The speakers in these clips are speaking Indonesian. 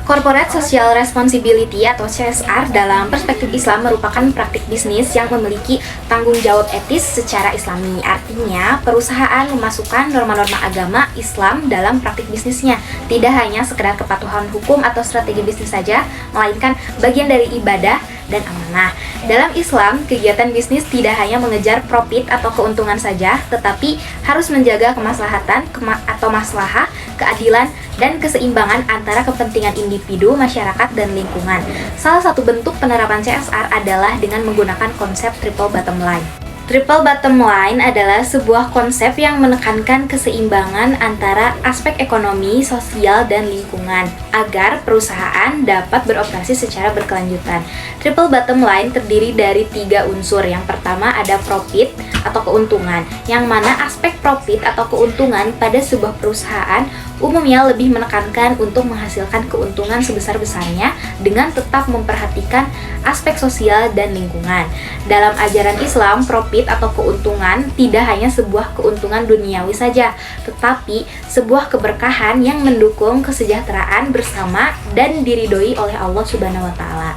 Corporate Social Responsibility atau CSR dalam perspektif Islam merupakan praktik bisnis yang memiliki tanggung jawab etis secara Islami. Artinya, perusahaan memasukkan norma-norma agama Islam dalam praktik bisnisnya. Tidak hanya sekedar kepatuhan hukum atau strategi bisnis saja, melainkan bagian dari ibadah dan amanah. Dalam Islam, kegiatan bisnis tidak hanya mengejar profit atau keuntungan saja, tetapi harus menjaga kemaslahatan atau maslahah, keadilan, dan keseimbangan antara kepentingan individu, masyarakat, dan lingkungan. Salah satu bentuk penerapan CSR adalah dengan menggunakan konsep triple bottom line. Triple bottom line adalah sebuah konsep yang menekankan keseimbangan antara aspek ekonomi, sosial, dan lingkungan agar perusahaan dapat beroperasi secara berkelanjutan. Triple bottom line terdiri dari 3 unsur. Yang pertama ada profit atau keuntungan, yang mana aspek profit atau keuntungan pada sebuah perusahaan umumnya lebih menekankan untuk menghasilkan keuntungan sebesar-besarnya dengan tetap memperhatikan aspek sosial dan lingkungan. Dalam ajaran Islam, profit atau keuntungan tidak hanya sebuah keuntungan duniawi saja, tetapi sebuah keberkahan yang mendukung kesejahteraan bersama dan diridhoi oleh Allah Subhanahu wa taala.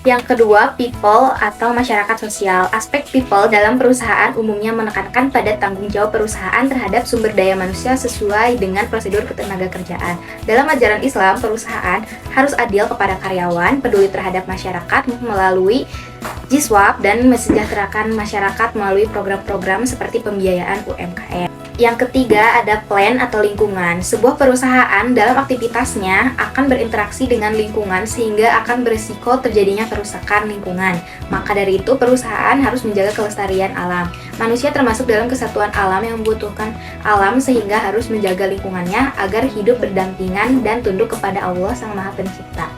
Yang kedua, people atau masyarakat sosial. Aspek people dalam perusahaan umumnya menekankan pada tanggung jawab perusahaan terhadap sumber daya manusia sesuai dengan prosedur ketenagakerjaan. Dalam ajaran Islam, perusahaan harus adil kepada karyawan, peduli terhadap masyarakat melalui Jiswab, dan mesejahterakan masyarakat melalui program-program seperti pembiayaan UMKM. Yang ketiga ada plan atau lingkungan. Sebuah perusahaan dalam aktivitasnya akan berinteraksi dengan lingkungan sehingga akan berisiko terjadinya kerusakan lingkungan. Maka dari itu perusahaan harus menjaga kelestarian alam. Manusia termasuk dalam kesatuan alam yang membutuhkan alam sehingga harus menjaga lingkungannya agar hidup berdampingan dan tunduk kepada Allah Sang Maha Pencipta.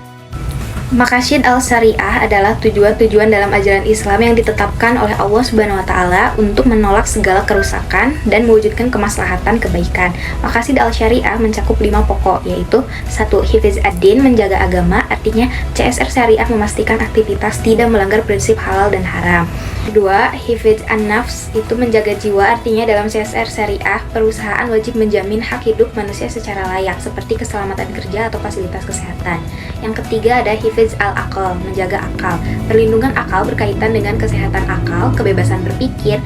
Maqasid al-Syariah adalah tujuan-tujuan dalam ajaran Islam yang ditetapkan oleh Allah Subhanahu wa taala untuk menolak segala kerusakan dan mewujudkan kemaslahatan kebaikan. Maqasid al-Syariah mencakup 5 pokok, yaitu 1. Hifz ad-din, menjaga agama, artinya CSR syariah memastikan aktivitas tidak melanggar prinsip halal dan haram. 2. Hifz an-nafs, itu menjaga jiwa, artinya dalam CSR syariah perusahaan wajib menjamin hak hidup manusia secara layak seperti keselamatan kerja atau fasilitas kesehatan. Yang ketiga ada hifz al-aql, menjaga akal. Perlindungan akal berkaitan dengan kesehatan akal, kebebasan berpikir,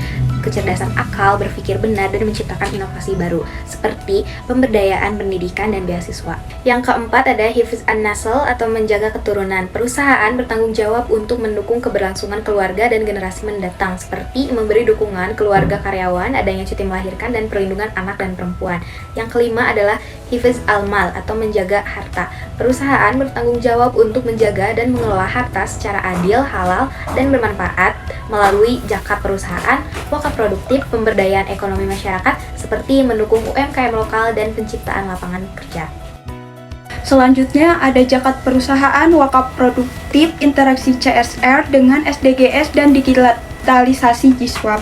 kecerdasan akal, berpikir benar, dan menciptakan inovasi baru seperti pemberdayaan pendidikan dan beasiswa. Yang keempat ada hifz an-nasl atau menjaga keturunan. Perusahaan bertanggung jawab untuk mendukung keberlangsungan keluarga dan generasi mendatang seperti memberi dukungan keluarga karyawan, adanya cuti melahirkan, dan perlindungan anak dan perempuan. Yang kelima adalah hifz al-mal atau menjaga harta. Perusahaan bertanggung jawab untuk menjaga dan mengelola harta secara adil, halal, dan bermanfaat melalui zakat perusahaan, wakaf produktif, pemberdayaan ekonomi masyarakat seperti mendukung UMKM lokal dan penciptaan lapangan kerja. Selanjutnya ada zakat perusahaan, wakaf produktif, interaksi CSR dengan SDGs, dan digitalisasi Jiswab.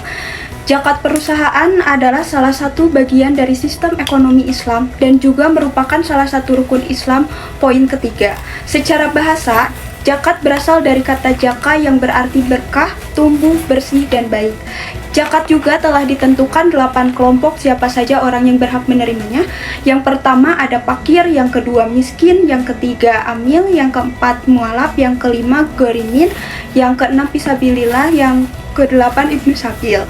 Zakat perusahaan adalah salah satu bagian dari sistem ekonomi Islam dan juga merupakan salah satu rukun Islam. Poin ketiga, secara bahasa, zakat berasal dari kata jaka yang berarti berkah, tumbuh, bersih, dan baik. Zakat juga telah ditentukan 8 kelompok siapa saja orang yang berhak menerimanya. Yang pertama ada fakir, yang kedua miskin, yang ketiga amil, yang keempat mualaf, yang kelima gorimin, yang keenam fisabilillah, yang kedelapan ibnu sabil.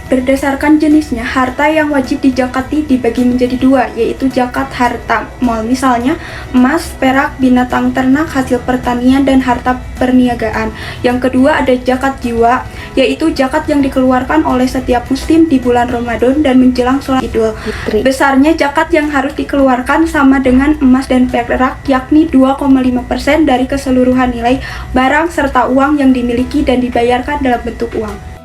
Berdasarkan jenisnya, harta yang wajib dijakati dibagi menjadi 2, yaitu zakat harta mal, misalnya emas, perak, binatang ternak, hasil pertanian, dan harta perniagaan. Yang kedua ada zakat jiwa, yaitu zakat yang dikeluarkan oleh setiap muslim di bulan Ramadan dan menjelang sholat Idul Fitri. Besarnya zakat yang harus dikeluarkan sama dengan emas dan perak, yakni 2,5% dari keseluruhan nilai barang serta uang yang dimiliki dan dibayarkan dalam bentuk uang.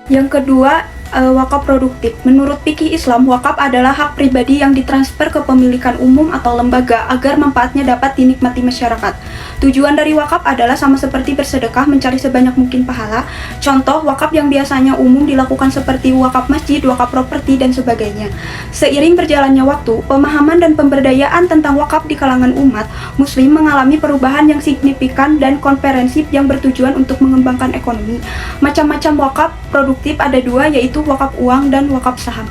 Yang kedua, wakaf produktif. Menurut fikih Islam, wakaf adalah hak pribadi yang ditransfer ke pemilikan umum atau lembaga agar manfaatnya dapat dinikmati masyarakat. Tujuan dari wakaf adalah sama seperti bersedekah, mencari sebanyak mungkin pahala. Contoh, wakaf yang biasanya umum dilakukan seperti wakaf masjid, wakaf properti, dan sebagainya. Seiring berjalannya waktu, pemahaman dan pemberdayaan tentang wakaf di kalangan umat muslim mengalami perubahan yang signifikan dan komprehensif yang bertujuan untuk mengembangkan ekonomi. Macam-macam wakaf produktif ada 2, yaitu wakaf uang dan wakaf saham.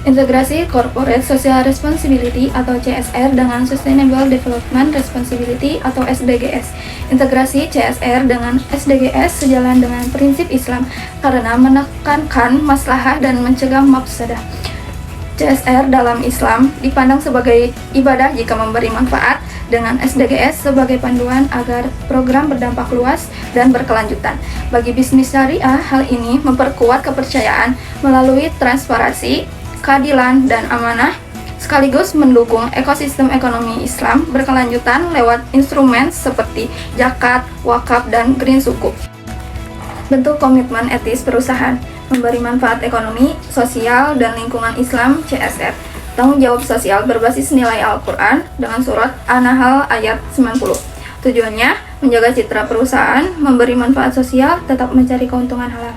Integrasi Corporate Social Responsibility atau CSR dengan Sustainable Development Responsibility atau SDGs. Integrasi CSR dengan SDGs sejalan dengan prinsip Islam karena menekankan maslahah dan mencegah mafsadah. CSR dalam Islam dipandang sebagai ibadah jika memberi manfaat, dengan SDGs sebagai panduan agar program berdampak luas dan berkelanjutan. Bagi bisnis syariah, hal ini memperkuat kepercayaan melalui transparansi, keadilan, dan amanah, sekaligus mendukung ekosistem ekonomi Islam berkelanjutan lewat instrumen seperti zakat, wakaf, dan green sukuk. Bentuk komitmen etis perusahaan, memberi manfaat ekonomi, sosial, dan lingkungan Islam CSR. Tanggung jawab sosial berbasis nilai Al-Quran dengan surat An-Nahl ayat 90. Tujuannya, menjaga citra perusahaan, memberi manfaat sosial, tetap mencari keuntungan halal.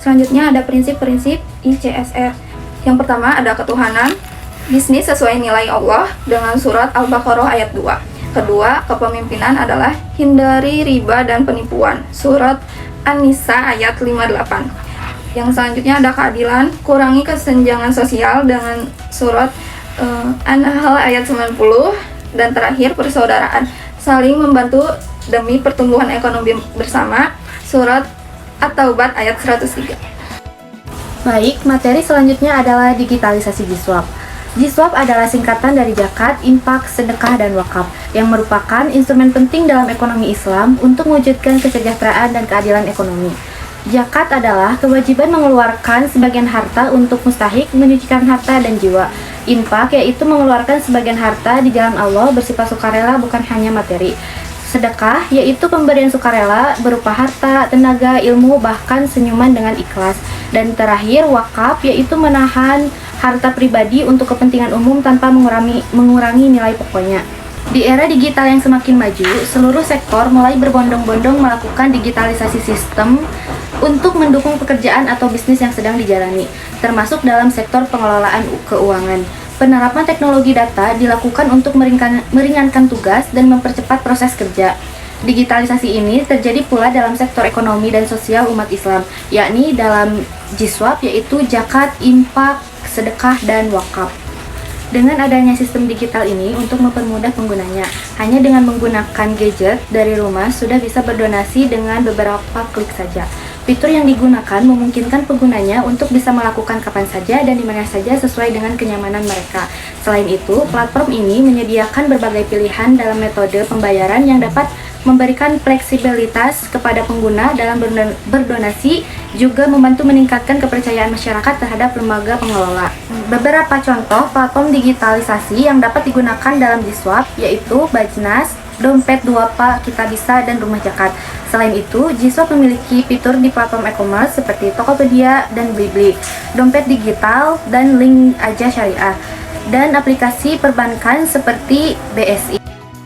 Selanjutnya ada prinsip-prinsip ICSR. Yang pertama ada ketuhanan, bisnis sesuai nilai Allah dengan surat Al-Baqarah ayat 2. Kedua, kepemimpinan adalah hindari riba dan penipuan, surat An-Nisa ayat 58. Yang selanjutnya ada keadilan, kurangi kesenjangan sosial dengan surat An-Nahl ayat 90. Dan terakhir persaudaraan, saling membantu demi pertumbuhan ekonomi bersama, surat At-Taubah ayat 103. Baik, materi selanjutnya adalah digitalisasi Jiswap. Jiswap adalah singkatan dari zakat, infak, sedekah, dan wakaf yang merupakan instrumen penting dalam ekonomi Islam untuk mewujudkan kesejahteraan dan keadilan ekonomi. Zakat adalah kewajiban mengeluarkan sebagian harta untuk mustahik, menyucikan harta dan jiwa. Infak yaitu mengeluarkan sebagian harta di jalan Allah bersifat sukarela, bukan hanya materi. Sedekah yaitu pemberian sukarela berupa harta, tenaga, ilmu, bahkan senyuman dengan ikhlas. Dan terakhir wakaf yaitu menahan harta pribadi untuk kepentingan umum tanpa mengurangi nilai pokoknya. Di era digital yang semakin maju, seluruh sektor mulai berbondong-bondong melakukan digitalisasi sistem untuk mendukung pekerjaan atau bisnis yang sedang dijalani, termasuk dalam sektor pengelolaan keuangan. Penerapan teknologi data dilakukan untuk meringankan tugas dan mempercepat proses kerja. Digitalisasi ini terjadi pula dalam sektor ekonomi dan sosial umat Islam, yakni dalam Jiswap yaitu zakat, infak, sedekah, dan wakaf. Dengan adanya sistem digital ini untuk mempermudah penggunanya, hanya dengan menggunakan gadget dari rumah sudah bisa berdonasi dengan beberapa klik saja. Fitur yang digunakan memungkinkan penggunanya untuk bisa melakukan kapan saja dan di mana saja sesuai dengan kenyamanan mereka. Selain itu, platform ini menyediakan berbagai pilihan dalam metode pembayaran yang dapat memberikan fleksibilitas kepada pengguna dalam berdonasi, juga membantu meningkatkan kepercayaan masyarakat terhadap lembaga pengelola. Beberapa contoh platform digitalisasi yang dapat digunakan dalam Jiswap yaitu Bajnas, Dompet Duapa, Kitabisa, dan Rumah Zakat. Selain itu, Jiswap memiliki fitur di platform e-commerce seperti Tokopedia dan Blibli, dompet digital, dan link aja syariah, dan aplikasi perbankan seperti BSI.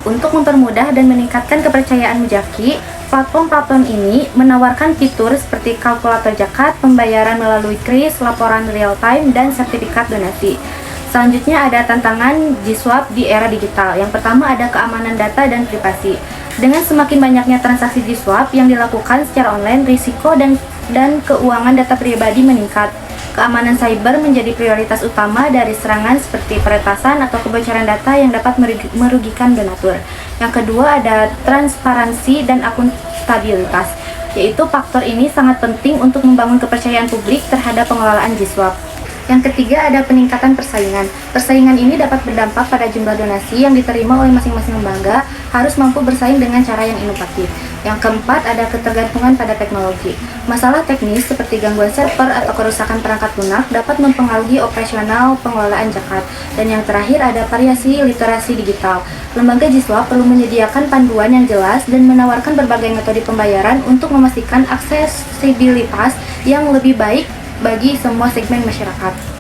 Untuk mempermudah dan meningkatkan kepercayaan mujaki, platform-platform ini menawarkan fitur seperti kalkulator zakat, pembayaran melalui kris, laporan real-time, dan sertifikat donasi. Selanjutnya ada tantangan Jiswap di era digital. Yang pertama ada keamanan data dan privasi. Dengan semakin banyaknya transaksi Jiswap yang dilakukan secara online, risiko dan keuangan data pribadi meningkat. Keamanan cyber menjadi prioritas utama dari serangan seperti peretasan atau kebocoran data yang dapat merugikan donatur. Yang kedua ada transparansi dan akuntabilitas, yaitu faktor ini sangat penting untuk membangun kepercayaan publik terhadap pengelolaan Jiswap. Yang ketiga ada peningkatan persaingan. Persaingan ini dapat berdampak pada jumlah donasi yang diterima oleh masing-masing lembaga, harus mampu bersaing dengan cara yang inovatif. Yang keempat ada ketergantungan pada teknologi. Masalah teknis seperti gangguan server atau kerusakan perangkat lunak dapat mempengaruhi operasional pengelolaan zakat. Dan yang terakhir ada variasi literasi digital. Lembaga Jiswap perlu menyediakan panduan yang jelas dan menawarkan berbagai metode pembayaran untuk memastikan aksesibilitas yang lebih baik bagi semua segmen masyarakat.